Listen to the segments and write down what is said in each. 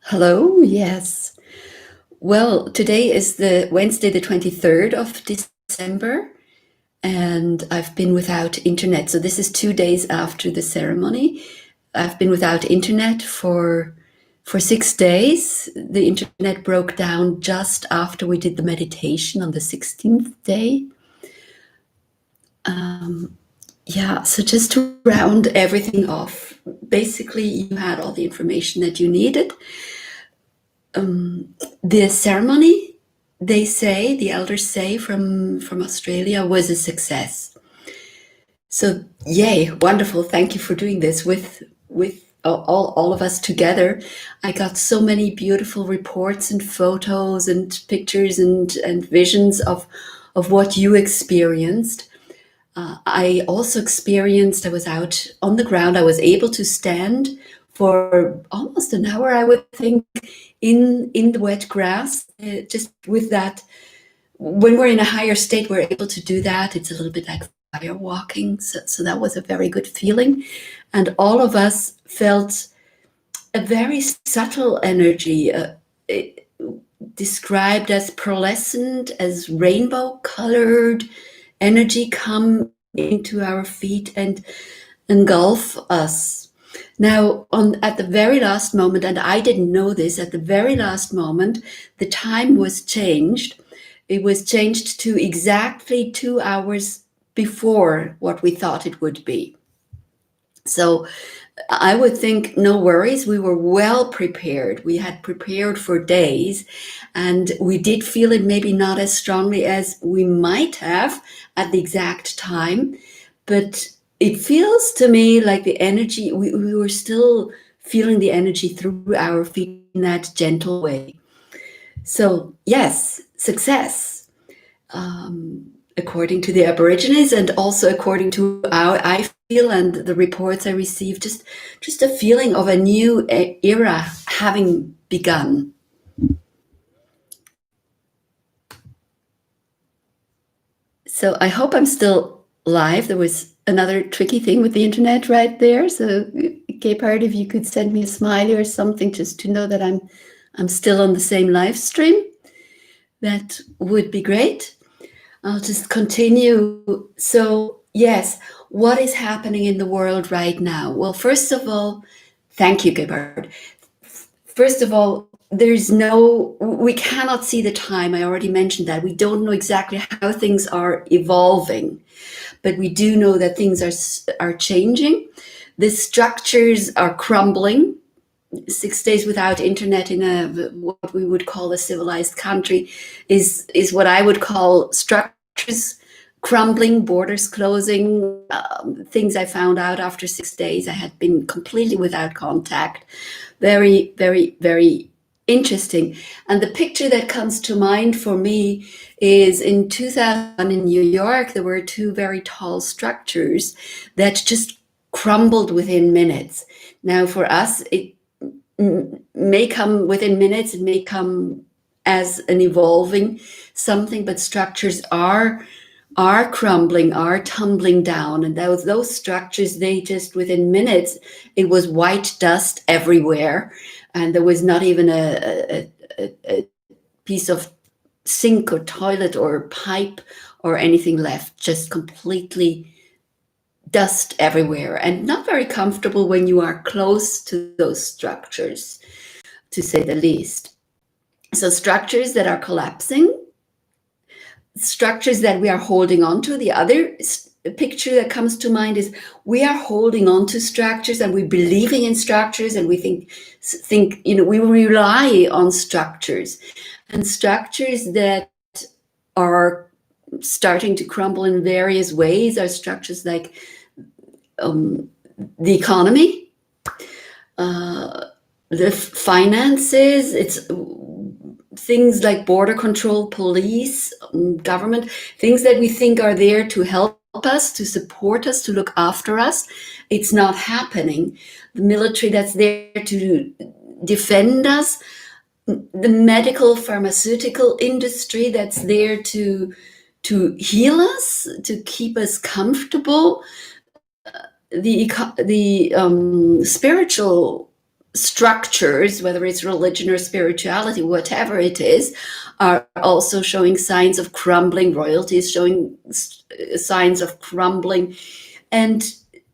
Hello, yes. Well, today is the Wednesday, the 23rd of December, and I've been without internet. So this is 2 days after the ceremony. I've been without internet for 6 days. The internet broke down just after we did the meditation on the 16th day. Yeah, so just to round everything off, basically you had all the information that you needed. The ceremony, the elders say from Australia, was a success. So yay, wonderful! Thank you for doing this with all of us together. I got so many beautiful reports and photos and pictures and visions of what you experienced. I also experienced, I was out on the ground, I was able to stand for almost an hour, I would think, in the wet grass, just with that. When we're in a higher state, we're able to do that. It's a little bit like fire walking. So that was a very good feeling. And all of us felt a very subtle energy, described as pearlescent, as rainbow colored energy come into our feet and engulf us. Now, at the very last moment, and I didn't know this, at the very last moment, the time was changed. It was changed to exactly 2 hours before what we thought it would be. So I would think, no worries, we were well prepared. We had prepared for days, and we did feel it maybe not as strongly as we might have at the exact time, but it feels to me like the energy, we were still feeling the energy through our feet in that gentle way. So yes, success. According to the Aborigines, and also according to how I feel and the reports I received, just a feeling of a new era having begun. So I hope I'm still live. There was another tricky thing with the internet right there. So Gebhard, if you could send me a smiley or something just to know that I'm still on the same live stream, that would be great. I'll just continue. So yes, what is happening in the world right now? Well, first of all, thank you, Gebhard. First of all, we cannot see the time. I already mentioned that. We don't know exactly how things are evolving, but we do know that things are changing. The structures are crumbling. 6 days without internet in what we would call a civilized country is what I would call structures crumbling, borders closing. Things I found out after 6 days. I had been completely without contact. Very, very, very interesting. And the picture that comes to mind for me is in 2000 in New York, there were two very tall structures that just crumbled within minutes. Now for us, it may come within minutes, it may come as an evolving something, but structures are crumbling, are tumbling down. And those structures, they just within minutes, it was white dust everywhere. And there was not even a piece of sink or toilet or pipe or anything left, just completely dust everywhere, and not very comfortable when you are close to those structures, to say the least. So structures that are collapsing, structures that we are holding on to. The other picture that comes to mind is we are holding on to structures and we're believing in structures, and we think we rely on structures, and structures that are starting to crumble in various ways are structures like the economy, the finances, it's things like border control, police, government, things that we think are there to help us, to support us, to look after us. It's not happening. The military that's there to defend us, the medical pharmaceutical industry that's there to heal us, to keep us comfortable, the spiritual structures, whether it's religion or spirituality, whatever it is, are also showing signs of crumbling. Royalty is showing signs of crumbling. And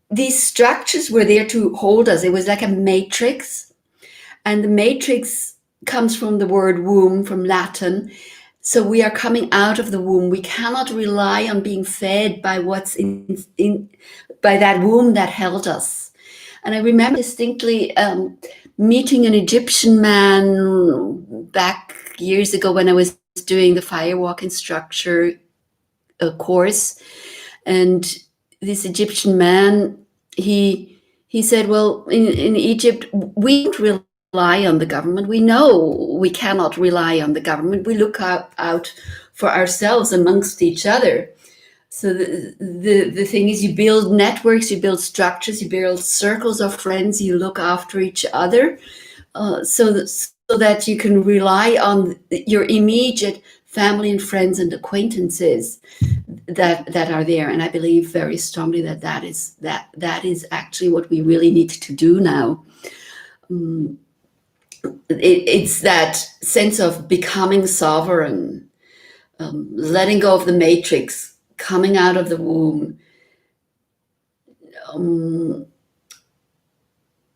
these structures were there to hold us. It was like a matrix. And the matrix comes from the word womb, from Latin. So we are coming out of the womb. We cannot rely on being fed by what's by that womb that held us. And I remember distinctly meeting an Egyptian man back years ago when I was doing the firewalk instructor course. And this Egyptian man, he said, well, in Egypt, we don't rely on the government. We know we cannot rely on the government. We look out for ourselves amongst each other. So the thing is, you build networks, you build structures, you build circles of friends, you look after each other, so that you can rely on your immediate family and friends and acquaintances that are there. And I believe very strongly that is actually what we really need to do now. It's that sense of becoming sovereign, letting go of the matrix, coming out of the womb.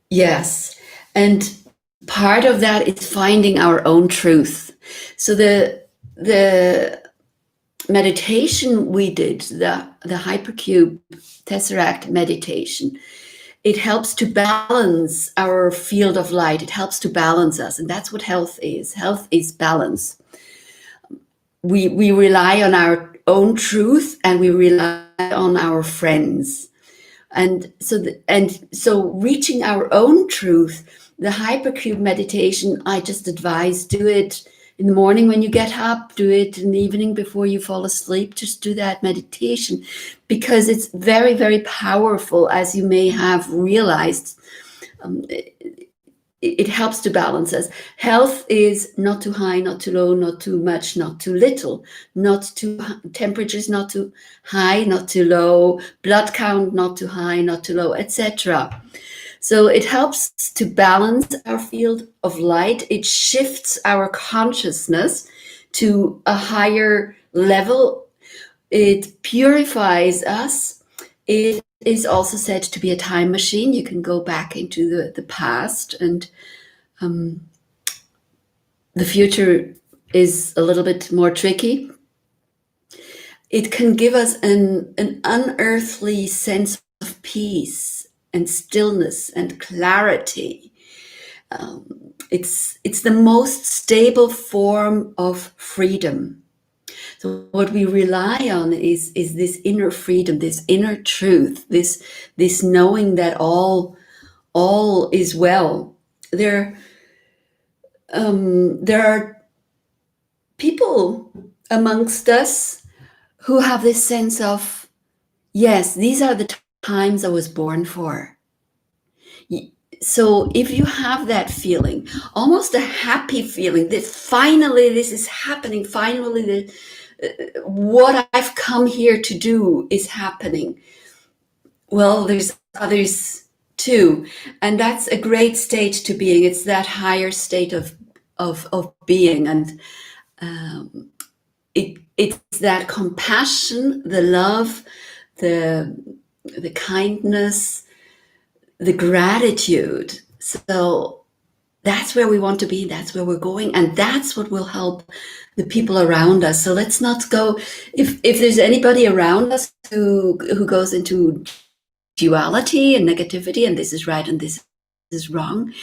Yes. And part of that is finding our own truth. So the meditation we did, the Hypercube Tesseract meditation, it helps to balance our field of light. It helps to balance us. And that's what health is. Health is balance. We rely on our own truth, and we rely on our friends. And so reaching our own truth, the Hypercube meditation, I just advise, do it in the morning when you get up, do it in the evening before you fall asleep. Just do that meditation, because it's very, very powerful, as you may have realized. It helps to balance us. Health is not too high, not too low, not too much, not too little, not too temperatures, not too high, not too low, blood count, not too high, not too low, etc. So it helps to balance our field of light. It shifts our consciousness to a higher level. It purifies us. It is also said to be a time machine. You can go back into the past, and the future is a little bit more tricky. It can give us an unearthly sense of peace and stillness and clarity. It's the most stable form of freedom. So what we rely on is this inner freedom, this inner truth, this knowing that all is well. There are people amongst us who have this sense of, yes, these are the times I was born for. So if you have that feeling, almost a happy feeling that finally this is happening, finally what I've come here to do is happening. Well, there's others too. And that's a great state to being. It's that higher state of being. And it's that compassion, the love, the kindness, the gratitude. So that's where we want to be. That's where we're going. And that's what will help the people around us. So let's not go, if there's anybody around us who goes into duality and negativity, and this is right and this is wrong,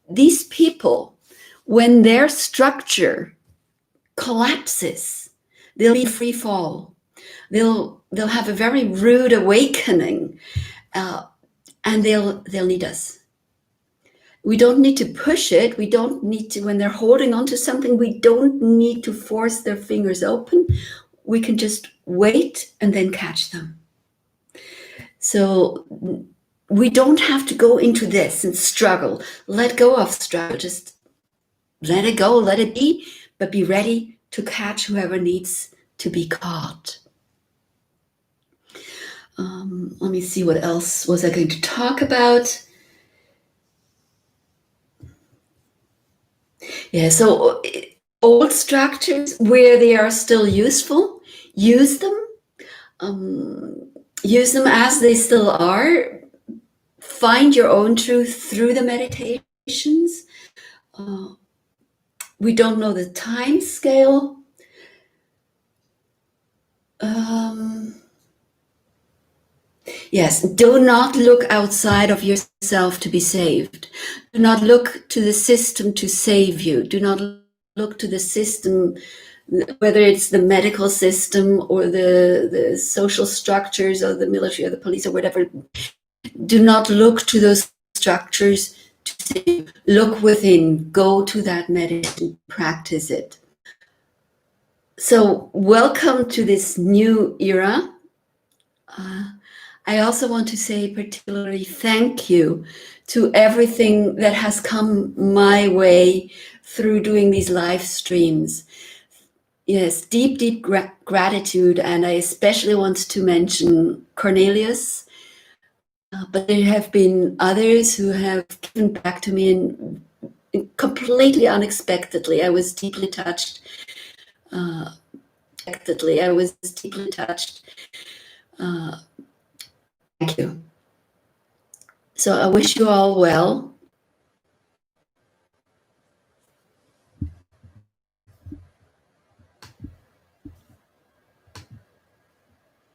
these people, when their structure collapses, they'll be free fall. They'll have a very rude awakening, and they'll need us. We don't need to push it. We don't need to, when they're holding on to something, we don't need to force their fingers open. We can just wait and then catch them. So we don't have to go into this and struggle. Let go of struggle. Just let it go, let it be, but be ready to catch whoever needs to be caught. Let me see, what else was I going to talk about? Yeah, so old structures where they are still useful, use them. Use them as they still are. Find your own truth through the meditations. We don't know the time scale. Yes, do not look outside of yourself to be saved. Do not look to the system to save you. Do not look to the system, whether it's the medical system or the social structures or the military or the police or whatever. Do not look to those structures to save you. Look within. Go to that meditation. Practice it. So welcome to this new era. I also want to say particularly thank you to everything that has come my way through doing these live streams. Yes, deep, deep gratitude. And I especially want to mention Cornelius, but there have been others who have given back to me in completely unexpectedly. I was deeply touched. I was deeply touched. Thank you. So I wish you all well.